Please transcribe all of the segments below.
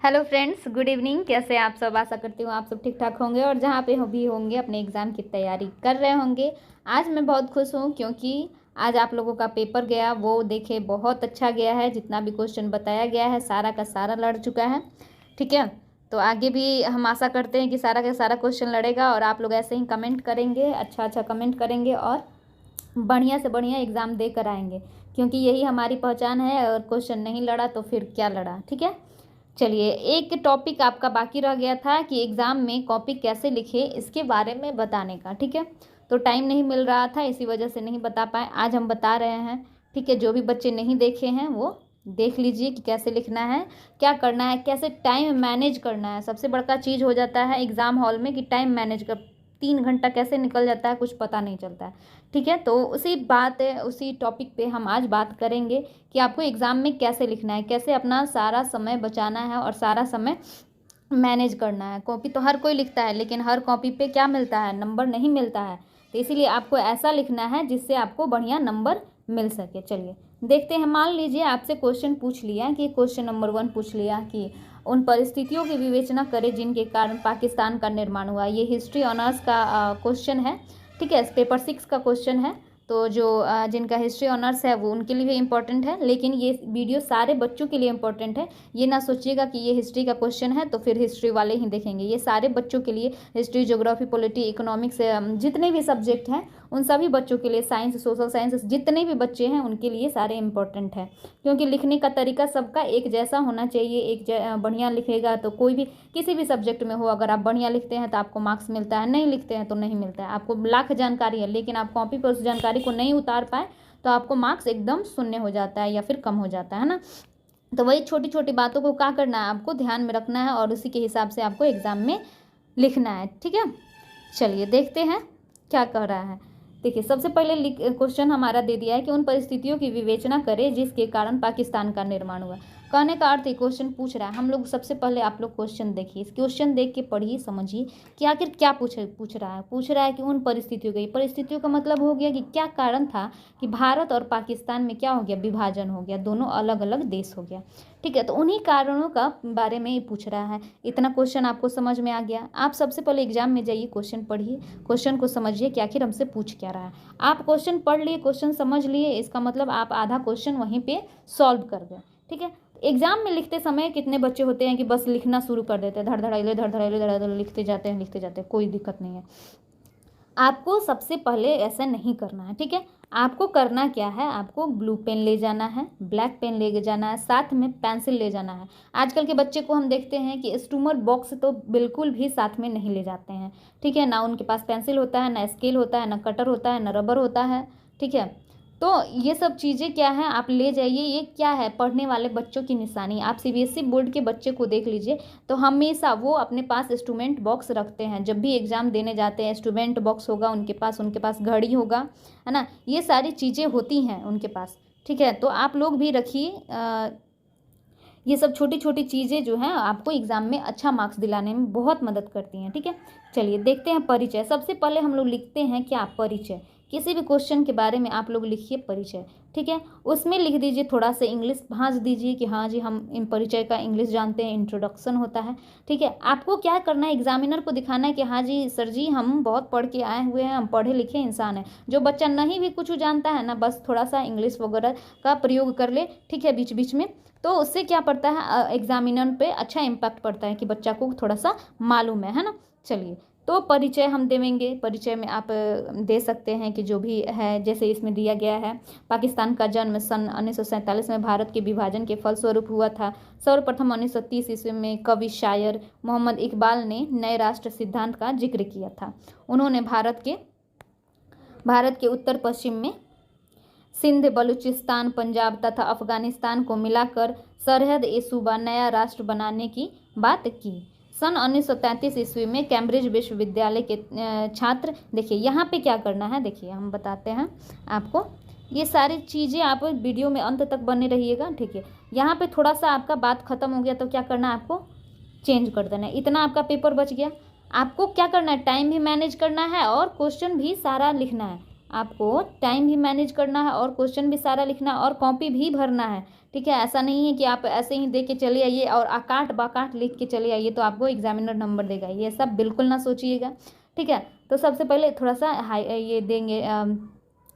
Hello friends, good evening. कैसे आप सब? आशा करती हूँ आप सब ठीक ठाक होंगे और जहाँ पे भी होंगे अपने एग्ज़ाम की तैयारी कर रहे होंगे। आज मैं बहुत खुश हूँ क्योंकि आज आप लोगों का पेपर गया, वो देखे बहुत अच्छा गया है। जितना भी क्वेश्चन बताया गया है सारा का सारा लड़ चुका है। ठीक है, तो आगे भी हम आशा करते हैं कि सारा का सारा क्वेश्चन लड़ेगा और आप लोग ऐसे ही कमेंट करेंगे, अच्छा अच्छा कमेंट करेंगे और बढ़िया से बढ़िया एग्ज़ाम दे कर आएंगे, क्योंकि यही हमारी पहचान है। और क्वेश्चन नहीं लड़ा तो फिर क्या लड़ा। ठीक है, चलिए एक टॉपिक आपका बाकी रह गया था कि एग्ज़ाम में कॉपी कैसे लिखे, इसके बारे में बताने का। ठीक है, तो टाइम नहीं मिल रहा था, इसी वजह से नहीं बता पाए। आज हम बता रहे हैं। ठीक है, जो भी बच्चे नहीं देखे हैं वो देख लीजिए कि कैसे लिखना है, क्या करना है, कैसे टाइम मैनेज करना है। सबसे बड़का चीज़ हो जाता है एग्ज़ाम हॉल में कि टाइम मैनेज कर, 3 घंटा कैसे निकल जाता है कुछ पता नहीं चलता है। ठीक है, तो उसी टॉपिक पे हम आज बात करेंगे कि आपको एग्ज़ाम में कैसे लिखना है, कैसे अपना सारा समय बचाना है और सारा समय मैनेज करना है। कॉपी तो हर कोई लिखता है, लेकिन हर कॉपी पे क्या मिलता है? नंबर नहीं मिलता है। तो इसीलिए आपको ऐसा लिखना है जिससे आपको बढ़िया नंबर मिल सके। चलिए देखते हैं। मान लीजिए आपसे क्वेश्चन पूछ लिया कि क्वेश्चन नंबर 1 पूछ लिया कि उन परिस्थितियों की विवेचना करें जिनके कारण पाकिस्तान का निर्माण हुआ। ये हिस्ट्री ऑनर्स का क्वेश्चन है। ठीक है, पेपर 6 का क्वेश्चन है। तो जो जिनका हिस्ट्री ऑनर्स है वो उनके लिए भी इम्पोर्टेंट है, लेकिन ये वीडियो सारे बच्चों के लिए इम्पोर्टेंट है। ये ना सोचिएगा कि ये हिस्ट्री का क्वेश्चन है तो फिर हिस्ट्री वाले ही देखेंगे। ये सारे बच्चों के लिए, हिस्ट्री, ज्योग्राफी, पॉलिटी, इकोनॉमिक्स, जितने भी सब्जेक्ट हैं उन सभी बच्चों के लिए, साइंस, सोशल साइंस, जितने भी बच्चे हैं उनके लिए सारे इम्पोर्टेंट है। क्योंकि लिखने का तरीका सबका एक जैसा होना चाहिए। बढ़िया लिखेगा तो कोई भी किसी भी सब्जेक्ट में हो, अगर आप बढ़िया लिखते हैं तो आपको मार्क्स मिलता है, नहीं लिखते हैं तो नहीं मिलता है। आपको लाख जानकारी है लेकिन आप कॉपी पर उस जानकारी को नहीं उतार पाए तो आपको मार्क्स एकदम शून्य हो जाता है या फिर कम हो जाता है ना। तो वही छोटी छोटी बातों को क्या करना है, आपको ध्यान में रखना है और उसी के हिसाब से आपको एग्जाम में लिखना है। ठीक है, चलिए देखते हैं क्या कह रहा है। देखिए, सबसे पहले क्वेश्चन हमारा दे दिया है कि उन परिस्थितियों की विवेचना करें जिसके कारण पाकिस्तान का निर्माण हुआ। कहने का अर्थ, ये क्वेश्चन पूछ रहा है। हम लोग सबसे पहले आप लोग क्वेश्चन देखिए, इस क्वेश्चन देख के पढ़िए, समझिए कि आखिर क्या पूछ रहा है। पूछ रहा है कि उन परिस्थितियों की, परिस्थितियों का मतलब हो गया कि क्या कारण था कि भारत और पाकिस्तान में क्या हो गया, विभाजन हो गया, दोनों अलग अलग देश हो गया। ठीक है, तो उन्हीं कारणों का बारे में ये पूछ रहा है। इतना क्वेश्चन आपको समझ में आ गया। आप सबसे पहले एग्जाम में जाइए, क्वेश्चन पढ़िए, क्वेश्चन को समझिए कि आखिर हमसे पूछ क्या रहा है। आप क्वेश्चन पढ़ लिए, क्वेश्चन समझ लिए, इसका मतलब आप आधा क्वेश्चन वहीं पे सॉल्व कर गए। ठीक है, एग्जाम में लिखते समय कितने बच्चे होते हैं कि बस लिखना शुरू कर देते हैं, धड़ धड़ाइले धड़ धड़ाइले धड़ धड़ लिखते जाते हैं, कोई दिक्कत नहीं है। आपको सबसे पहले ऐसा नहीं करना है। ठीक है, आपको करना क्या है, आपको ब्लू पेन ले जाना है, ब्लैक पेन ले जाना है, साथ में पेंसिल ले जाना है। आजकल के बच्चे को हम देखते हैं कि स्टूमर बॉक्स तो बिल्कुल भी साथ में नहीं ले जाते हैं। ठीक है, ना उनके पास पेंसिल होता है, ना स्केल होता है, ना कटर होता है, ना रबर होता है। ठीक है, तो ये सब चीज़ें क्या है, आप ले जाइए। ये क्या है, पढ़ने वाले बच्चों की निशानी। आप सीबीएसई बोर्ड के बच्चे को देख लीजिए तो हमेशा वो अपने पास इंस्ट्रूमेंट बॉक्स रखते हैं। जब भी एग्ज़ाम देने जाते हैं इंस्ट्रूमेंट बॉक्स होगा उनके पास घड़ी होगा, है ना, ये सारी चीज़ें होती हैं उनके पास। ठीक है, तो आप लोग भी रखिए। ये सब छोटी छोटी चीज़ें जो हैं आपको एग्ज़ाम में अच्छा मार्क्स दिलाने में बहुत मदद करती हैं। ठीक है, चलिए देखते हैं परिचय। सबसे पहले हम लोग लिखते हैं क्या, परिचय। किसी भी क्वेश्चन के बारे में आप लोग लिखिए परिचय। ठीक है, उसमें लिख दीजिए, थोड़ा सा इंग्लिश भांज दीजिए कि हाँ जी हम इन परिचय का इंग्लिश जानते हैं, इंट्रोडक्शन होता है। ठीक है, आपको क्या करना है, एग्जामिनर को दिखाना है कि हाँ जी सर जी हम बहुत पढ़ के आए हुए हैं, हम पढ़े लिखे इंसान हैं। जो बच्चा नहीं भी कुछ जानता है ना, बस थोड़ा सा इंग्लिश वगैरह का प्रयोग कर ले, ठीक है, बीच बीच में, तो उससे क्या पड़ता है, एग्जामिनर पे अच्छा इम्पैक्ट पड़ता है कि बच्चा को थोड़ा सा मालूम है ना। चलिए, तो परिचय हम देंगे। परिचय में आप दे सकते हैं कि जो भी है, जैसे इसमें दिया गया है, पाकिस्तान का जन्म सन 1947 में भारत के विभाजन के फलस्वरूप हुआ था। सर्वप्रथम 1930 ईस्वी में कवि शायर मोहम्मद इकबाल ने नए राष्ट्र सिद्धांत का जिक्र किया था। उन्होंने भारत के उत्तर पश्चिम में सिंध, बलूचिस्तान, पंजाब तथा अफगानिस्तान को मिलाकर सरहद ए सूबा नया राष्ट्र बनाने की बात की। सन 1933 ईस्वी में कैम्ब्रिज विश्वविद्यालय के छात्र, देखिए यहाँ पे क्या करना है, देखिए हम बताते हैं आपको। ये सारी चीज़ें आप वीडियो में अंत तक बने रहिएगा। ठीक है, यहाँ पे थोड़ा सा आपका बात खत्म हो गया तो क्या करना है, आपको चेंज कर देना है। इतना आपका पेपर बच गया। आपको क्या करना है, टाइम भी मैनेज करना है और क्वेश्चन भी सारा लिखना है। आपको टाइम भी मैनेज करना है और क्वेश्चन भी सारा लिखना है और कॉपी भी भरना है, ठीक है। ऐसा नहीं है कि आप ऐसे ही दे के चले आइए और आकाट बाकाट लिख के चले आइए तो आपको एग्जामिनर नंबर देगा, ये सब बिल्कुल ना सोचिएगा, ठीक है। तो सबसे पहले थोड़ा सा हाई ये देंगे,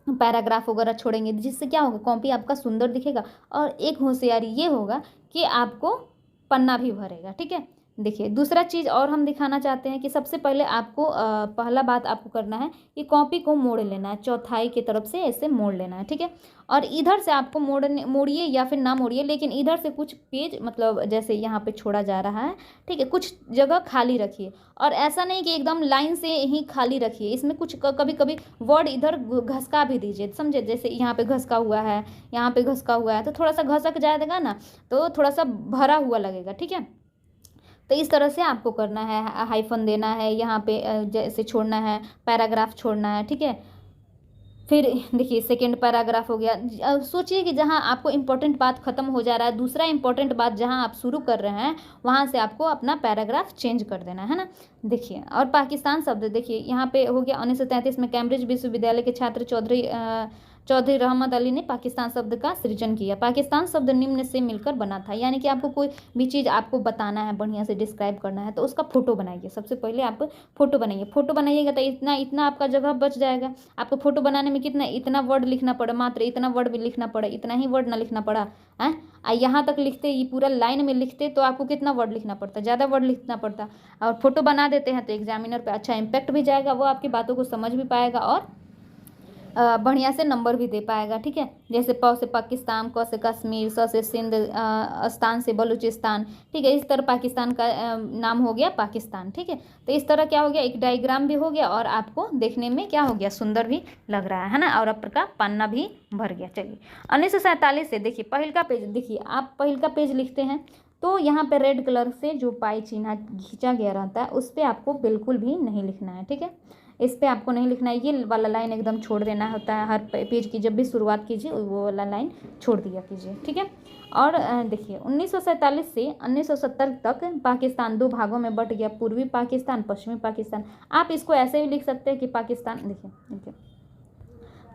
पैराग्राफ वगैरह छोड़ेंगे, जिससे क्या होगा, कॉपी आपका सुंदर दिखेगा। और एक होशियारी ये होगा कि आपको पन्ना भी भरेगा, ठीक है। देखिए दूसरा चीज़ और हम दिखाना चाहते हैं कि सबसे पहले आपको पहला बात आपको करना है कि कॉपी को मोड़ लेना है, चौथाई की तरफ से ऐसे मोड़ लेना है, ठीक है। और इधर से आपको मोड़िए या फिर ना मोड़िए, लेकिन इधर से कुछ पेज मतलब जैसे यहाँ पे छोड़ा जा रहा है, ठीक है, कुछ जगह खाली रखिए। और ऐसा नहीं कि एकदम लाइन से ही खाली रखिए, इसमें कुछ कभी कभी वर्ड इधर घसका भी दीजिए, समझे। जैसे यहाँ पे घसका हुआ है, यहाँ पे घसका हुआ है, तो थोड़ा सा घसक जाएगा ना तो थोड़ा सा भरा हुआ लगेगा, ठीक है। तो इस तरह से आपको करना है, हाइफन देना है यहाँ पे, जैसे छोड़ना है, पैराग्राफ छोड़ना है, ठीक है। फिर देखिए सेकेंड पैराग्राफ हो गया। सोचिए कि जहाँ आपको इंपॉर्टेंट बात खत्म हो जा रहा है, दूसरा इंपॉर्टेंट बात जहाँ आप शुरू कर रहे हैं वहाँ से आपको अपना पैराग्राफ चेंज कर देना है ना। देखिए और पाकिस्तान शब्द देखिए यहाँ पे हो गया 1933 में कैम्ब्रिज विश्वविद्यालय के छात्र चौधरी रहमत अली ने पाकिस्तान शब्द का सृजन किया। पाकिस्तान शब्द निम्न से मिलकर बना था, यानी कि आपको कोई भी चीज़ आपको बताना है, बढ़िया से डिस्क्राइब करना है, तो उसका फोटो बनाइए। सबसे पहले आप फोटो बनाइए, फोटो बनाइएगा तो इतना आपका जगह बच जाएगा। आपको फोटो बनाने में कितना इतना वर्ड लिखना पड़ा, मात्र इतना वर्ड भी लिखना पड़ा, इतना ही वर्ड ना लिखना पड़ा है। यहाँ तक लिखते, ये पूरा लाइन में लिखते तो आपको कितना वर्ड लिखना पड़ता, ज़्यादा वर्ड लिखना पड़ता। और फोटो बना देते हैं तो एग्जामिनर पे अच्छा इम्पैक्ट भी जाएगा, वो आपकी बातों को समझ भी पाएगा और बढ़िया से नंबर भी दे पाएगा, ठीक है। जैसे प से पाकिस्तान, क से कश्मीर, स से सिंध, स्थान से बलूचिस्तान, ठीक है। इस तरह पाकिस्तान का नाम हो गया पाकिस्तान, ठीक है। तो इस तरह क्या हो गया, एक डायग्राम भी हो गया और आपको देखने में क्या हो गया, सुंदर भी लग रहा है ना, और आपका पन्ना भी भर गया। चलिए 1947 से देखिए पहिल का पेज, देखिए आप पहिल का पेज लिखते हैं तो यहाँ पे रेड कलर से जो पाई चिन्ह खींचा गया रहता है उस पर आपको बिल्कुल भी नहीं लिखना है, ठीक है। इस पे आपको नहीं लिखना है, ये वाला लाइन एकदम छोड़ देना होता है। हर पेज की जब भी शुरुआत कीजिए वो वाला लाइन छोड़ दिया कीजिए, ठीक है। और देखिए 1947 से 1970 तक पाकिस्तान दो भागों में बट गया, पूर्वी पाकिस्तान, पश्चिमी पाकिस्तान। आप इसको ऐसे भी लिख सकते हैं कि पाकिस्तान, देखिए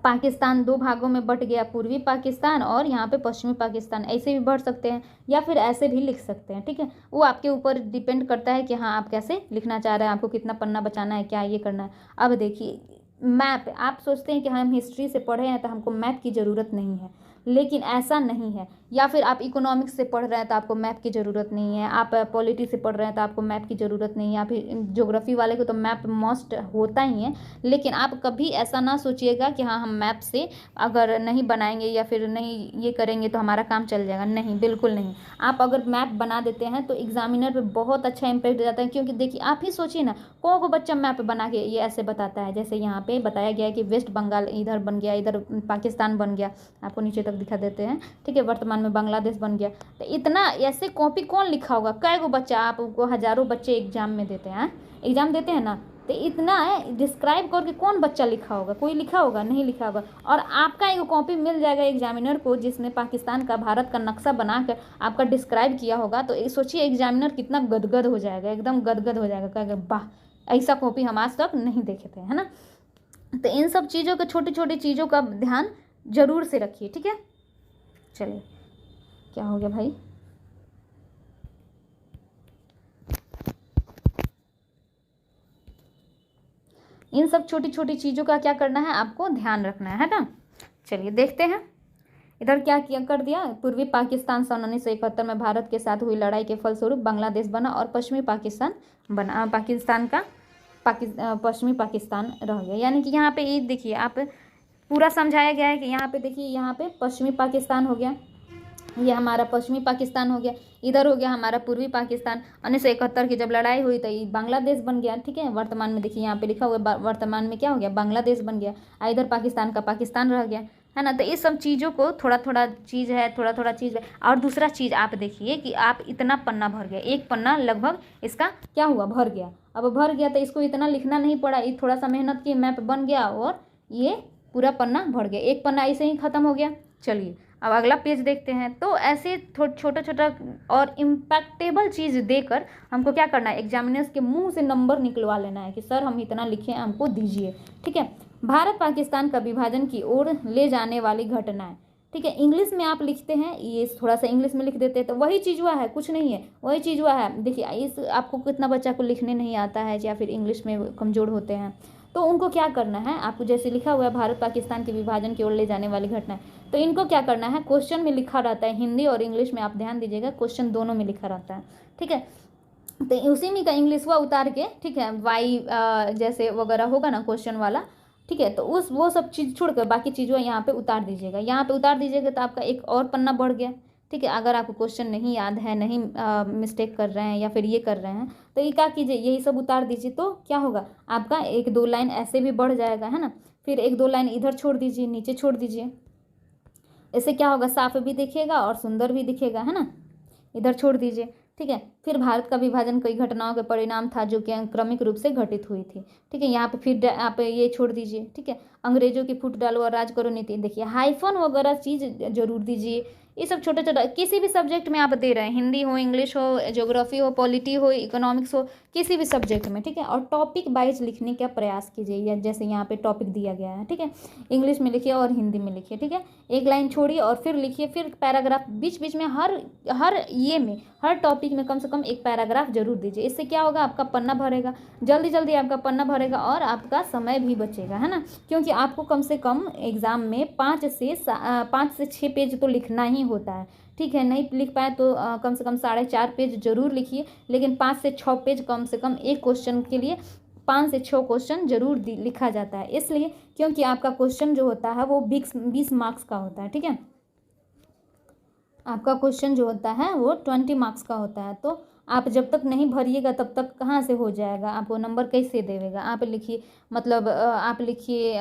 पाकिस्तान दो भागों में बट गया, पूर्वी पाकिस्तान और यहाँ पे पश्चिमी पाकिस्तान, ऐसे भी बढ़ सकते हैं या फिर ऐसे भी लिख सकते हैं, ठीक है। वो आपके ऊपर डिपेंड करता है कि हाँ आप कैसे लिखना चाह रहे हैं, आपको कितना पन्ना बचाना है, क्या ये करना है। अब देखिए मैप, आप सोचते हैं कि हम हिस्ट्री से पढ़े हैं तो हमको मैप की ज़रूरत नहीं है, लेकिन ऐसा नहीं है। या फिर आप इकोनॉमिक्स से पढ़ रहे हैं तो आपको मैप की ज़रूरत नहीं है, आप पॉलिटी से पढ़ रहे हैं तो आपको मैप की ज़रूरत नहीं है, या फिर ज्योग्राफी वाले को तो मैप मस्ट होता ही है। लेकिन आप कभी ऐसा ना सोचिएगा कि हाँ हम मैप से अगर नहीं बनाएंगे या फिर नहीं ये करेंगे तो हमारा काम चल जाएगा, नहीं, बिल्कुल नहीं। आप अगर मैप बना देते हैं तो एग्जामिनर पे बहुत अच्छा इम्पैक्ट जाता है, क्योंकि देखिए आप ही सोचिए ना, कौन को बच्चा मैप बना के ये ऐसे बताता है। जैसे यहाँ पे बताया गया है कि वेस्ट बंगाल इधर बन गया, इधर पाकिस्तान बन गया, आपको नीचे तक दिखा देते हैं, ठीक है। वर्तमान में बांग्लादेश बन गया। तो इतना ऐसे कॉपी कौन लिखा होगा, कै गो बच्चा, आपको हजारों बच्चे एग्जाम में देते हैं, एग्जाम देते हैं ना, तो इतना डिस्क्राइब करके कौन बच्चा लिखा होगा, कोई लिखा होगा, नहीं लिखा होगा। और आपका एक कॉपी मिल जाएगा एग्जामिनर को जिसमें पाकिस्तान का, भारत का नक्शा बनाकर आपका डिस्क्राइब किया होगा, तो सोचिए एग्जामिनर कितना गदगद हो जाएगा, एकदम गदगद हो जाएगा, कहेगा वाह ऐसा कॉपी हम आज तक नहीं देखे थे, है ना। तो इन सब चीज़ों के, छोटी छोटी चीज़ों का ध्यान जरूर से रखिए, ठीक है। चलिए क्या हो गया भाई, इन सब छोटी छोटी चीज़ों का क्या करना है, आपको ध्यान रखना है ना। चलिए देखते हैं इधर क्या किया कर दिया। पूर्वी पाकिस्तान सन 1971 में भारत के साथ हुई लड़ाई के फलस्वरूप बांग्लादेश बना और पश्चिमी पाकिस्तान बना, पाकिस्तान का पश्चिमी पाकिस्तान रह गया। यानी कि यहाँ पे ये देखिए आप पूरा समझाया गया है कि यहाँ पे देखिए, यहाँ पे पश्चिमी पाकिस्तान हो गया, ये हमारा पश्चिमी पाकिस्तान हो गया, इधर हो गया हमारा पूर्वी पाकिस्तान। 1971 की जब लड़ाई हुई तो ये बांग्लादेश बन गया, ठीक है। वर्तमान में देखिए यहाँ पे लिखा हुआ है, वर्तमान में क्या हो गया, बांग्लादेश बन गया। इधर पाकिस्तान का पाकिस्तान रह गया, है ना। तो इस सब चीज़ों को थोड़ा थोड़ा चीज़ है, थोड़ा थोड़ा चीज़ है। और दूसरा चीज़ आप देखिए कि आप इतना पन्ना भर गया, एक पन्ना लगभग इसका क्या हुआ, भर गया। अब भर गया तो इसको इतना लिखना नहीं पड़ा, ये थोड़ा सा मेहनत की, मैप बन गया और ये पूरा पन्ना भर गया, एक पन्ना ऐसे ही ख़त्म हो गया। चलिए अब अगला पेज देखते हैं। तो ऐसे छोटा छोटा और इम्पैक्टेबल चीज़ देकर हमको क्या करना है, एग्जामिनर्स के मुंह से नंबर निकलवा लेना है कि सर हम इतना लिखे, हमको दीजिए, ठीक है। भारत पाकिस्तान का विभाजन की ओर ले जाने वाली घटनाएं। ठीक है, इंग्लिश में आप लिखते हैं, ये थोड़ा सा इंग्लिश में लिख देते हैं तो वही चीज़ हुआ है, कुछ नहीं है, वही चीज़ हुआ है। देखिए इस आपको कितना बच्चा को लिखने नहीं आता है या फिर इंग्लिश में कमज़ोर होते हैं, तो उनको क्या करना है, आपको जैसे लिखा हुआ है भारत पाकिस्तान के विभाजन की ओर ले जाने वाली घटनाएं, तो इनको क्या करना है, क्वेश्चन में लिखा रहता है, हिंदी और इंग्लिश में आप ध्यान दीजिएगा, क्वेश्चन दोनों में लिखा रहता है। ठीक है, तो उसी में का इंग्लिश हुआ उतार के, ठीक है, वाई जैसे वगैरह होगा ना क्वेश्चन वाला, ठीक है, तो उस वो सब चीज़ छोड़कर बाकी चीज़ों यहाँ पे उतार दीजिएगा, यहाँ पे उतार दीजिएगा तो आपका एक और पन्ना बढ़ गया। ठीक है, अगर आपको क्वेश्चन नहीं याद है, नहीं मिस्टेक कर रहे हैं या फिर ये कर रहे हैं, तो ये क्या कीजिए, यही सब उतार दीजिए, तो क्या होगा आपका 1-2 लाइन ऐसे भी बढ़ जाएगा, है ना। फिर 1-2 लाइन इधर छोड़ दीजिए, नीचे छोड़ दीजिए, इससे क्या होगा, साफ भी दिखेगा और सुंदर भी दिखेगा, है ना। इधर छोड़ दीजिए। ठीक है, फिर भारत का विभाजन कई घटनाओं के परिणाम था जो कि क्रमिक रूप से घटित हुई थी। ठीक है, यहाँ पे फिर आप ये छोड़ दीजिए। ठीक है, अंग्रेजों की फूट डालो और राज करो नीति, देखिए हाइफन वगैरह चीज़ जरूर दीजिए। ये सब छोटा छोटा किसी भी सब्जेक्ट में आप दे रहे हैं, हिंदी हो, इंग्लिश हो, ज्योग्राफी हो, पॉलिटी हो, इकोनॉमिक्स हो, किसी भी सब्जेक्ट में। ठीक है, और टॉपिक वाइज लिखने का प्रयास कीजिए, या जैसे यहाँ पे टॉपिक दिया गया है। ठीक है, इंग्लिश में लिखिए और हिंदी में लिखिए। ठीक है, एक लाइन छोड़िए और फिर लिखिए, फिर पैराग्राफ बीच बीच में हर ये में, हर टॉपिक में कम से कम एक पैराग्राफ जरूर दीजिए। इससे क्या होगा, आपका पन्ना भरेगा, जल्दी जल्दी आपका पन्ना भरेगा और आपका समय भी बचेगा, है ना। क्योंकि आपको कम से कम एग्जाम में 5 से 6 पेज तो लिखना ही होता है। ठीक है, नहीं लिख पाए तो कम से कम 4.5 पेज जरूर लिखिए, लेकिन 5 से 6 पेज कम से कम एक क्वेश्चन के लिए 5 से 6 क्वेश्चन जरूर लिखा जाता है, इसलिए क्योंकि आपका क्वेश्चन जो होता है वो 20 मार्क्स का होता है। ठीक है, आपका क्वेश्चन जो होता है वो 20 मार्क्स का होता है, तो आप जब तक नहीं भरिएगा तब तक कहाँ से हो जाएगा, आपको नंबर कैसे देगा। आप लिखिए, मतलब आप लिखिए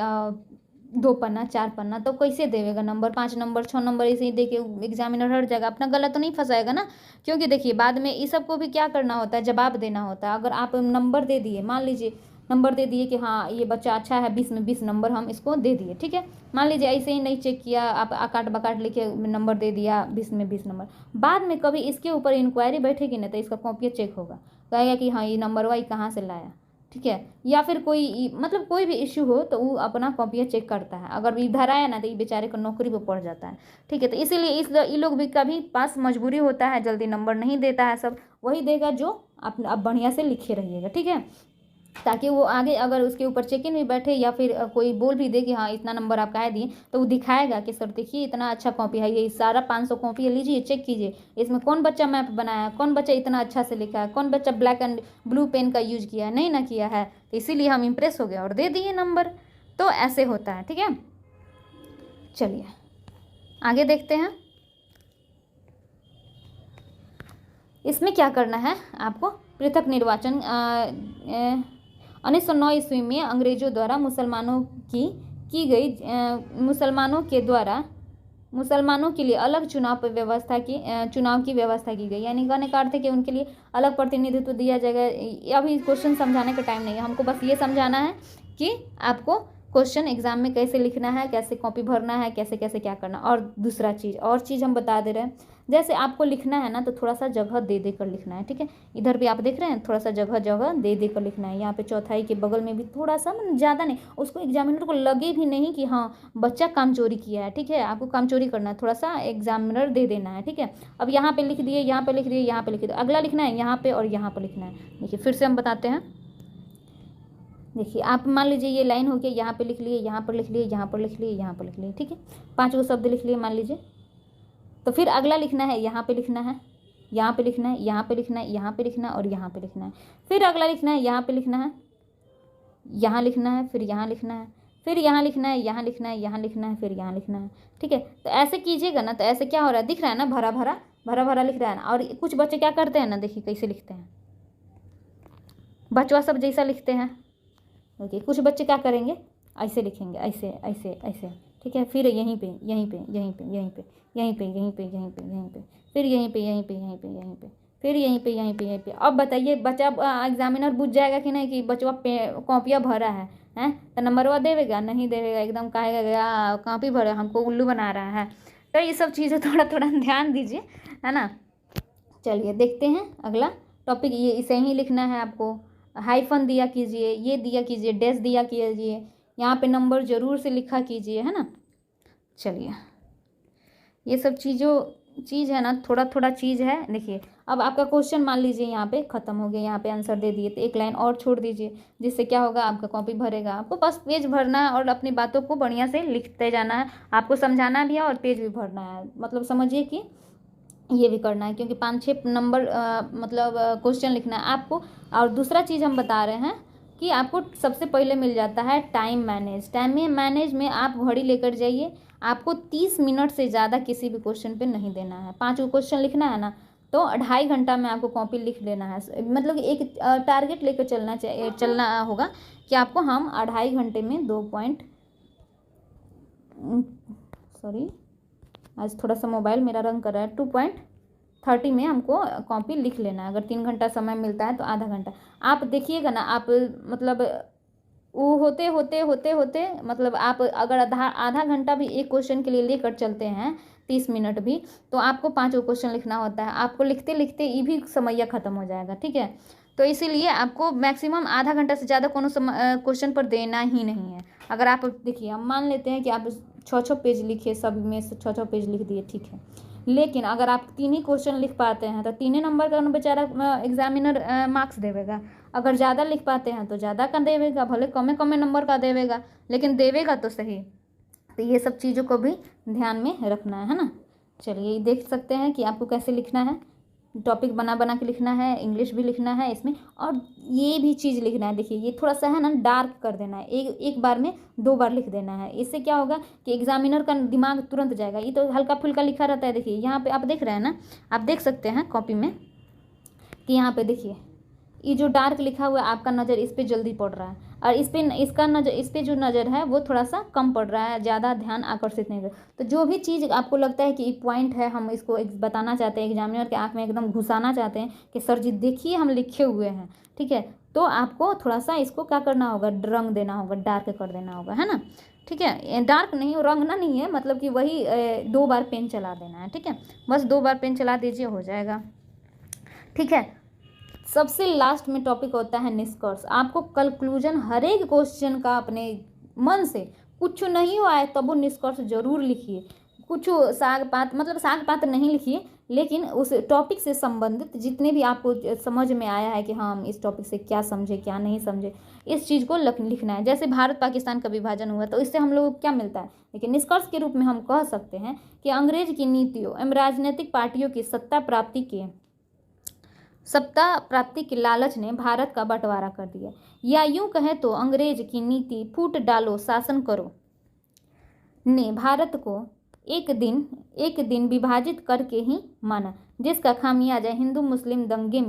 2 पन्ना 4 पन्ना, तो कैसे देगा नंबर, 5 नंबर 6 नंबर ऐसे ही दे के एग्जामिनर हट जाएगा, अपना गला तो नहीं फंसाएगा ना। क्योंकि देखिए बाद में इस सब को भी क्या करना होता है, जवाब देना होता है। अगर आप नंबर दे दिए, मान लीजिए नंबर दे दिए कि हाँ ये बच्चा अच्छा है, 20 में 20 नंबर हम इसको दे दिए। ठीक है, मान लीजिए ऐसे ही नहीं चेक किया, आप आकाट बकाट लिखे नंबर दे दिया, 20 में 20 नंबर, बाद में कभी इसके ऊपर इंक्वायरी बैठेगी ना तो इसका कॉपी चेक होगा, कहेगा कि हाँ ये नंबर वाई कहाँ से लाया। ठीक है, या फिर कोई मतलब कोई भी इश्यू हो तो वो अपना कॉपियाँ चेक करता है, अगर इधर आया ना तो ये बेचारे को नौकरी पे पड़ जाता है। ठीक है, तो इसीलिए ये लोग भी कभी पास मजबूरी होता है, जल्दी नंबर नहीं देता है, सब वही देगा जो आप बढ़िया से लिखे रहिएगा। ठीक है, ताकि वो आगे अगर उसके ऊपर चेक इन भी बैठे या फिर कोई बोल भी दे कि हाँ इतना नंबर आप काहे दिए, तो वो दिखाएगा कि सर देखिए इतना अच्छा कॉपी है, ये सारा 500 कॉपी है, लीजिए चेक कीजिए, इसमें कौन बच्चा मैप बनाया है, कौन बच्चा इतना अच्छा से लिखा है, कौन बच्चा ब्लैक एंड ब्लू पेन का यूज किया है, नहीं ना किया है, तो इसीलिए हम इम्प्रेस हो गए और दे दिए नंबर। तो ऐसे होता है। ठीक है, चलिए आगे देखते हैं। इसमें क्या करना है आपको, पृथक निर्वाचन 1909 ईस्वी में अंग्रेजों द्वारा मुसलमानों के लिए अलग चुनाव की व्यवस्था की गई, यानी कहने का अर्थ है कि उनके लिए अलग प्रतिनिधित्व दिया जाएगा। अभी क्वेश्चन समझाने का टाइम नहीं है, हमको बस ये समझाना है कि आपको क्वेश्चन एग्जाम में कैसे लिखना है, कैसे कॉपी भरना है, कैसे कैसे क्या करना। और दूसरा चीज़ हम बता दे रहे हैं, जैसे आपको लिखना है ना तो थोड़ा सा जगह दे देकर लिखना है। ठीक है, इधर भी आप देख रहे हैं, थोड़ा सा जगह दे देकर लिखना है। यहाँ पे चौथाई के बगल में भी थोड़ा सा, ज़्यादा नहीं, उसको एग्जामिनर को लगे भी नहीं कि हाँ बच्चा काम चोरी किया है। ठीक है, आपको काम चोरी करना है, थोड़ा सा एग्जामिनर दे देना है। ठीक है, अब यहाँ पे लिख दिए, यहाँ पे लिख दिए, यहाँ पे लिख दिए, अगला लिखना है यहाँ पे और यहाँ पे लिखना है। देखिए फिर से हम बताते हैं, देखिए आप मान लीजिए ये लाइन हो गई, यहाँ पे लिख लिए, यहाँ पर लिख लिए, यहाँ पर लिख लिए, यहाँ पर लिख लिए। ठीक है, 5 गो शब्द लिख लिए मान लीजिए, तो फिर अगला लिखना है, यहाँ पे लिखना है, यहाँ पे लिखना है, यहाँ पे लिखना है, यहाँ पे लिखना है और यहाँ पे लिखना है। फिर अगला लिखना है, यहाँ पे लिखना है, यहाँ लिखना है, फिर यहाँ लिखना है, फिर यहाँ लिखना है, यहाँ लिखना है, यहाँ लिखना है, फिर यहाँ लिखना है। ठीक है, तो ऐसे कीजिएगा ना तो ऐसे क्या हो रहा है, दिख रहा है ना, भरा भरा लिख रहा है ना। और कुछ बच्चे क्या करते हैं ना, देखिए कैसे लिखते हैं, बचवा सब जैसा लिखते हैं। ओके, कुछ बच्चे क्या करेंगे, ऐसे लिखेंगे, ऐसे ऐसे ऐसे। ठीक है, फिर यहीं पे यहीं पे यहीं पे यहीं पे यहीं पे यहीं पे यहीं पे यहीं पे, फिर यहीं पे यहीं पे यहीं पे यहीं पे, फिर यहीं पे यहीं पे यहीं पे। अब बताइए बच्चा एग्जामिनर पूछ जाएगा कि नहीं कि बच्चा कॉपियाँ भरा है हैं, तो नंबरवा देगा, नहीं देगा, एकदम कहेगा कॉपी भरा, हमको उल्लू बना रहा है। तो ये सब चीज़ें थोड़ा थोड़ा ध्यान दीजिए, है ना। चलिए देखते हैं अगला टॉपिक, ये इसे ही लिखना है आपको। हाइफन दिया कीजिए, ये दिया कीजिए, डैश दिया कीजिए, यहाँ पे नंबर ज़रूर से लिखा कीजिए, है ना। चलिए, ये सब चीज़ है ना, थोड़ा थोड़ा चीज़ है। देखिए, अब आपका क्वेश्चन मान लीजिए यहाँ पे ख़त्म हो गया, यहाँ पे आंसर दे दिए, तो एक लाइन और छोड़ दीजिए, जिससे क्या होगा, आपका कॉपी भरेगा। आपको बस पेज भरना है और अपनी बातों को बढ़िया से लिखते जाना है। आपको समझाना भी है और पेज भी भरना है, मतलब समझिए कि ये भी करना है, क्योंकि 5-6 नंबर मतलब क्वेश्चन लिखना है आपको। और दूसरा चीज़ हम बता रहे हैं कि आपको सबसे पहले मिल जाता है टाइम मैनेज में आप घड़ी लेकर जाइए। आपको 30 मिनट से ज़्यादा किसी भी क्वेश्चन पे नहीं देना है। 5 क्वेश्चन लिखना है ना, तो 2.5 घंटा में आपको कॉपी लिख लेना है। मतलब एक टारगेट लेकर चलना होगा कि आपको हम 2.5 घंटे में आज थोड़ा सा मोबाइल मेरा रंग कर रहा है, 2.30 में हमको कॉपी लिख लेना है। अगर 3 घंटा समय मिलता है तो आधा घंटा आप देखिएगा ना। आप मतलब वो होते मतलब आप अगर आधा घंटा भी एक क्वेश्चन के लिए लेकर चलते हैं, 30 मिनट भी, तो आपको 5 क्वेश्चन लिखना होता है। आपको लिखते लिखते ये भी समय ख़त्म हो जाएगा, ठीक है। तो इसीलिए आपको मैक्सिमम आधा घंटा से ज़्यादा कोनो क्वेश्चन पर देना ही नहीं है। अगर आप देखिए, हम मान लेते हैं कि आप 6 पेज लिखिए, सब में से 6 पेज लिख दिए, ठीक है। लेकिन अगर आप 3 ही क्वेश्चन लिख पाते हैं तो 3 नंबर का बेचारा एग्जामिनर मार्क्स देवेगा। अगर ज़्यादा लिख पाते हैं तो ज़्यादा का देवेगा, भले कम नंबर का देवेगा, लेकिन देवेगा तो सही। तो ये सब चीज़ों को भी ध्यान में रखना है ना। चलिए, देख सकते हैं कि आपको कैसे लिखना है। टॉपिक बना के लिखना है, इंग्लिश भी लिखना है इसमें, और ये भी चीज़ लिखना है। देखिए, ये थोड़ा सा है ना, डार्क कर देना है। एक बार में 2 बार लिख देना है। इससे क्या होगा कि एग्जामिनर का दिमाग तुरंत जाएगा। ये तो हल्का फुल्का लिखा रहता है। देखिए, यहाँ पे आप देख रहे हैं ना, आप देख सकते हैं कॉपी में कि यहाँ पे देखिए, ये जो डार्क लिखा हुआ है, आपका नज़र इस पर जल्दी पड़ रहा है, और इस पर जो नज़र है वो थोड़ा सा कम पड़ रहा है, ज़्यादा ध्यान आकर्षित नहीं कर। तो जो भी चीज़ आपको लगता है कि ये पॉइंट है, हम इसको बताना चाहते हैं, एग्जामिनर के आँख में एकदम घुसाना चाहते हैं कि सर जी देखिए हम लिखे हुए हैं, ठीक है, तो आपको थोड़ा सा इसको क्या करना होगा, रंग देना होगा, डार्क कर देना होगा, है ना। ठीक है, डार्क नहीं, रंगना नहीं है, मतलब कि वही 2 बार पेन चला देना है, ठीक है। बस 2 बार पेन चला दीजिए, हो जाएगा, ठीक है। सबसे लास्ट में टॉपिक होता है निष्कर्ष। आपको कंक्लूजन हर एक क्वेश्चन का अपने मन से, कुछ नहीं हुआ है तब वो निष्कर्ष जरूर लिखिए। कुछ साग पात नहीं लिखिए, लेकिन उस टॉपिक से संबंधित जितने भी आपको समझ में आया है कि हाँ हम इस टॉपिक से क्या समझे क्या नहीं समझे, इस चीज़ को लिखना है। जैसे भारत पाकिस्तान का विभाजन हुआ तो इससे हम लोगों को क्या मिलता है, लेकिन निष्कर्ष के रूप में हम कह सकते हैं कि अंग्रेज की नीतियों एवं राजनीतिक पार्टियों की सत्ता प्राप्ति के लालच ने भारत का बंटवारा कर दिया, या यूं कहें तो अंग्रेज की नीति फूट डालो शासन करो ने भारत को एक दिन विभाजित करके ही माना, जिसका खामियाजा हिंदू मुस्लिम दंगे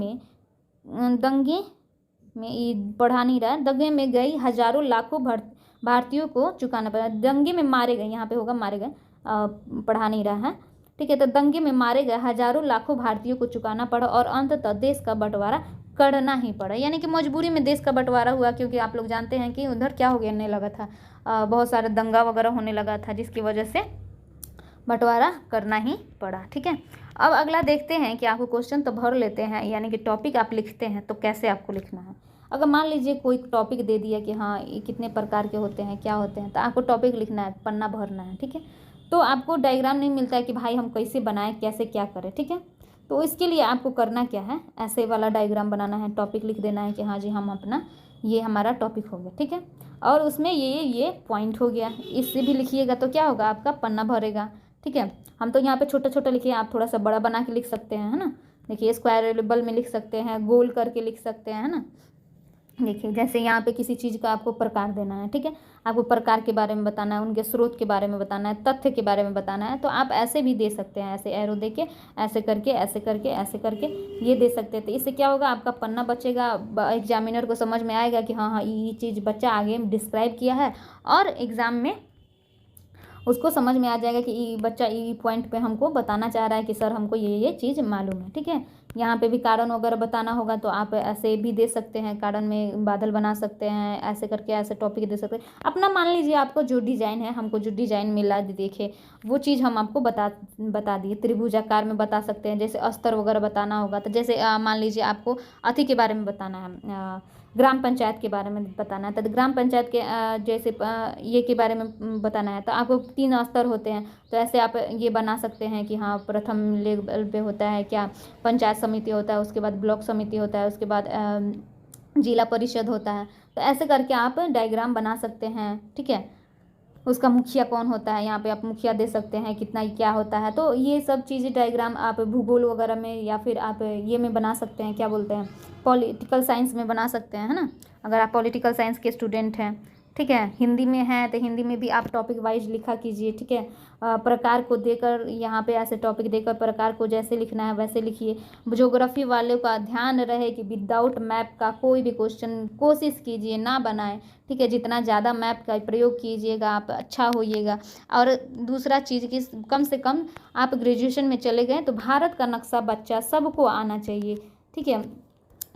में गई हजारों लाखों भारतीयों को चुकाना पड़ा। दंगे में मारे गए, यहाँ पे होगा मारे गए, पढ़ा नहीं रहा है, ठीक है। तो दंगे में मारे गए हजारों लाखों भारतीयों को चुकाना पड़ा और अंततः देश का बंटवारा करना ही पड़ा, यानी कि मजबूरी में देश का बंटवारा हुआ, क्योंकि आप लोग जानते हैं कि उधर क्या हो गया लगा था, बहुत सारे दंगा वगैरह होने लगा था, जिसकी वजह से बंटवारा करना ही पड़ा, ठीक है। अब अगला देखते हैं कि आपको क्वेश्चन तो भर लेते हैं, यानी कि टॉपिक आप लिखते हैं तो कैसे आपको लिखना है। अगर मान लीजिए कोई टॉपिक दे दिया कि हाँ ये कितने प्रकार के होते हैं, क्या होते हैं, तो आपको टॉपिक लिखना है, पन्ना भरना है, ठीक है। तो आपको डायग्राम नहीं मिलता है कि भाई हम कैसे बनाएं, कैसे क्या करें, ठीक है। तो इसके लिए आपको करना क्या है, ऐसे वाला डायग्राम बनाना है, टॉपिक लिख देना है कि हाँ जी हम अपना ये हमारा टॉपिक हो गया, ठीक है। और उसमें ये पॉइंट हो गया, इससे भी लिखिएगा तो क्या होगा, आपका पन्ना भरेगा, ठीक है। हम तो यहाँ पे छोटा छोटा लिखे, आप थोड़ा सा बड़ा बना के लिख सकते हैं, है ना। देखिए, स्क्वायरेबल में लिख सकते हैं, गोल करके लिख सकते हैं, है ना। देखिए, जैसे यहाँ पे किसी चीज़ का आपको प्रकार देना है, ठीक है, आपको प्रकार के बारे में बताना है, उनके स्रोत के बारे में बताना है, तथ्य के बारे में बताना है, तो आप ऐसे भी दे सकते हैं, ऐसे एरो दे के, ऐसे करके ऐसे करके ऐसे करके ये दे सकते हैं। तो इससे क्या होगा, आपका पन्ना बचेगा, एग्जामिनर को समझ में आएगा कि हाँ ये चीज़ बच्चा आगे डिस्क्राइब किया है, और एग्ज़ाम में उसको समझ में आ जाएगा कि बच्चा ई पॉइंट पे हमको बताना चाह रहा है कि सर हमको ये चीज़ मालूम है, ठीक है। यहाँ पे भी कारण वगैरह बताना होगा तो आप ऐसे भी दे सकते हैं, कारण में बादल बना सकते हैं, ऐसे करके ऐसे टॉपिक दे सकते हैं अपना। मान लीजिए आपको जो डिज़ाइन है, हमको जो डिज़ाइन मिला देखे वो चीज़ हम आपको बता दिए, त्रिभुजाकार में बता सकते हैं। जैसे अस्तर वगैरह बताना होगा तो जैसे मान लीजिए आपको अति के बारे में बताना है, ग्राम पंचायत के बारे में बताना है तो ग्राम पंचायत के जैसे ये के बारे में बताना है तो आपको 3 स्तर होते हैं। तो ऐसे आप ये बना सकते हैं कि हाँ प्रथम लेवल पे होता है क्या, पंचायत समिति होता है, उसके बाद ब्लॉक समिति होता है, उसके बाद जिला परिषद होता है। तो ऐसे करके आप डायग्राम बना सकते हैं, ठीक है। उसका मुखिया कौन होता है, यहाँ पे आप मुखिया दे सकते हैं, कितना क्या होता है। तो ये सब चीज़ें डायग्राम आप भूगोल वगैरह में या फिर आप ये में बना सकते हैं, क्या बोलते हैं, पॉलिटिकल साइंस में बना सकते हैं, है ना, अगर आप पॉलिटिकल साइंस के स्टूडेंट हैं, ठीक है। हिंदी में है तो हिंदी में भी आप टॉपिक वाइज लिखा कीजिए, ठीक है। प्रकार को देकर यहाँ पे ऐसे टॉपिक देकर प्रकार को जैसे लिखना है वैसे लिखिए। ज्योग्राफी वाले का ध्यान रहे कि विदाउट मैप का कोई भी क्वेश्चन कोशिश कीजिए ना बनाए, ठीक है। जितना ज़्यादा मैप का प्रयोग कीजिएगा आप अच्छा होइएगा। और दूसरा चीज़ कि कम से कम आप ग्रेजुएशन में चले गए तो भारत का नक्शा बच्चा सबको आना चाहिए, ठीक है।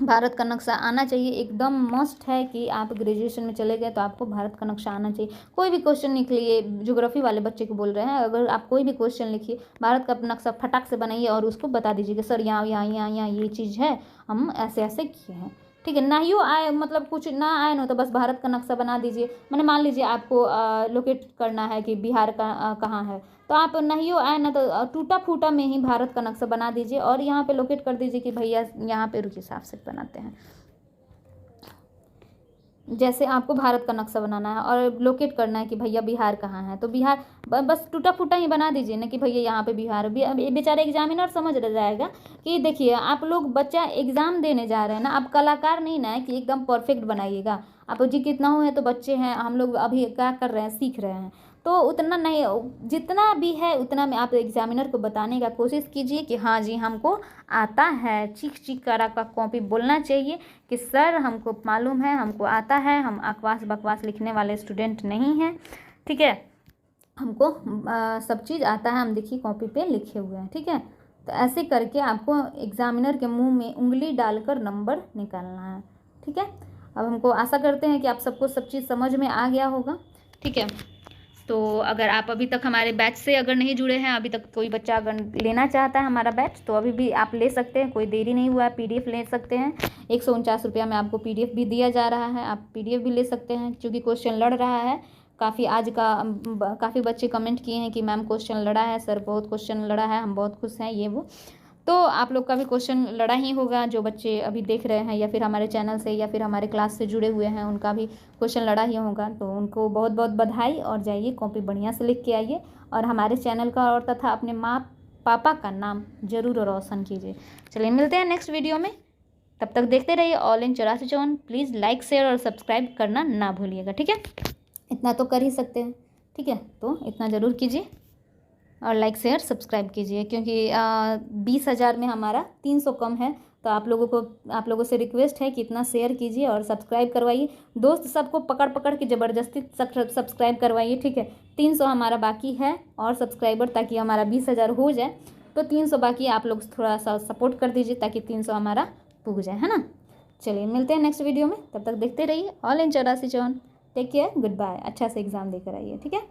भारत का नक्शा आना चाहिए, एकदम मस्ट है कि आप ग्रेजुएशन में चले गए तो आपको भारत का नक्शा आना चाहिए। कोई भी क्वेश्चन निकलिए, ज्योग्राफी वाले बच्चे को बोल रहे हैं, अगर आप कोई भी क्वेश्चन लिखिए भारत का नक्शा फटाक से बनाइए और उसको बता दीजिए कि सर यहाँ यहाँ यहाँ यहाँ ये चीज़ है, हम ऐसे ऐसे किए हैं, ठीक है। ना ही आए मतलब कुछ ना आए ना तो बस भारत का नक्शा बना दीजिए। मैंने मान लीजिए आपको लोकेट करना है कि बिहार का कहाँ है, तो आप नहीं आए ना तो टूटा फूटा में ही भारत का नक्शा बना दीजिए और यहाँ पे लोकेट कर दीजिए कि भैया यहाँ पे रुकिए साफ से बनाते हैं। जैसे आपको भारत का नक्शा बनाना है और लोकेट करना है कि भैया बिहार कहाँ है, तो बिहार बस टूटा फूटा ही बना दीजिए ना कि भैया यहाँ पे बिहार। बेचारे एग्जामिनर समझ जाएगा कि देखिए आप लोग बच्चा एग्ज़ाम देने जा रहे हैं ना, आप कलाकार नहीं ना है कि एकदम परफेक्ट बनाइएगा। आप जी कितना हो है तो बच्चे हैं, हम लोग अभी क्या कर रहे हैं, सीख रहे हैं, तो उतना नहीं, जितना भी है उतना में आप एग्जामिनर को बताने का कोशिश कीजिए कि हाँ जी हमको आता है। चीख चीख कर आपका कॉपी बोलना चाहिए कि सर हमको मालूम है, हमको आता है, हम अकवास बकवास लिखने वाले स्टूडेंट नहीं हैं, ठीक है। हमको सब चीज़ आता है, हम देखिए कॉपी पे लिखे हुए हैं, ठीक है। तो ऐसे करके आपको एग्जामिनर के मुंह में उंगली डालकर नंबर निकालना है, ठीक है। अब हमको आशा करते हैं कि आप सबको सब चीज़ समझ में आ गया होगा, ठीक है। तो अगर आप अभी तक हमारे बैच से अगर नहीं जुड़े हैं, अभी तक कोई बच्चा अगर लेना चाहता है हमारा बैच तो अभी भी आप ले सकते हैं, कोई देरी नहीं हुआ है। PDF ले सकते हैं, 149 रुपया में आपको PDF भी दिया जा रहा है, आप PDF भी ले सकते हैं। क्योंकि क्वेश्चन लड़ रहा है काफ़ी, आज का काफ़ी बच्चे कमेंट किए हैं कि मैम क्वेश्चन लड़ा है, सर बहुत क्वेश्चन लड़ा है, हम बहुत खुश हैं, ये वो। तो आप लोग का भी क्वेश्चन लड़ा ही होगा, जो बच्चे अभी देख रहे हैं या फिर हमारे चैनल से या फिर हमारे क्लास से जुड़े हुए हैं उनका भी क्वेश्चन लड़ा ही होगा। तो उनको बहुत बहुत बधाई, और जाइए कॉपी बढ़िया से लिख के आइए और हमारे चैनल का और तथा अपने माँ पापा का नाम जरूर रोशन कीजिए। चलिए मिलते हैं नेक्स्ट वीडियो में, तब तक देखते रहिए all in 84 please like share और सब्सक्राइब करना ना भूलिएगा, ठीक है। इतना तो कर ही सकते हैं, ठीक है, तो इतना ज़रूर कीजिए और लाइक शेयर सब्सक्राइब कीजिए। क्योंकि 20,000 में हमारा 300 कम है, तो आप लोगों से रिक्वेस्ट है कि इतना शेयर कीजिए और सब्सक्राइब करवाइए। दोस्त सबको पकड़ पकड़ के ज़बरदस्ती सब्सक्राइब करवाइए, ठीक है। 300 हमारा बाकी है और सब्सक्राइबर, ताकि हमारा 20,000 हो जाए। तो 300 बाकी, आप लोग थोड़ा सा सपोर्ट कर दीजिए ताकि 300 हमारा पुग जाए, है ना। चलिए मिलते हैं नेक्स्ट वीडियो में, तब तक देखते रहिए all in 84। Take care, goodbye, अच्छा से एग्ज़ाम देकर आइए, ठीक है।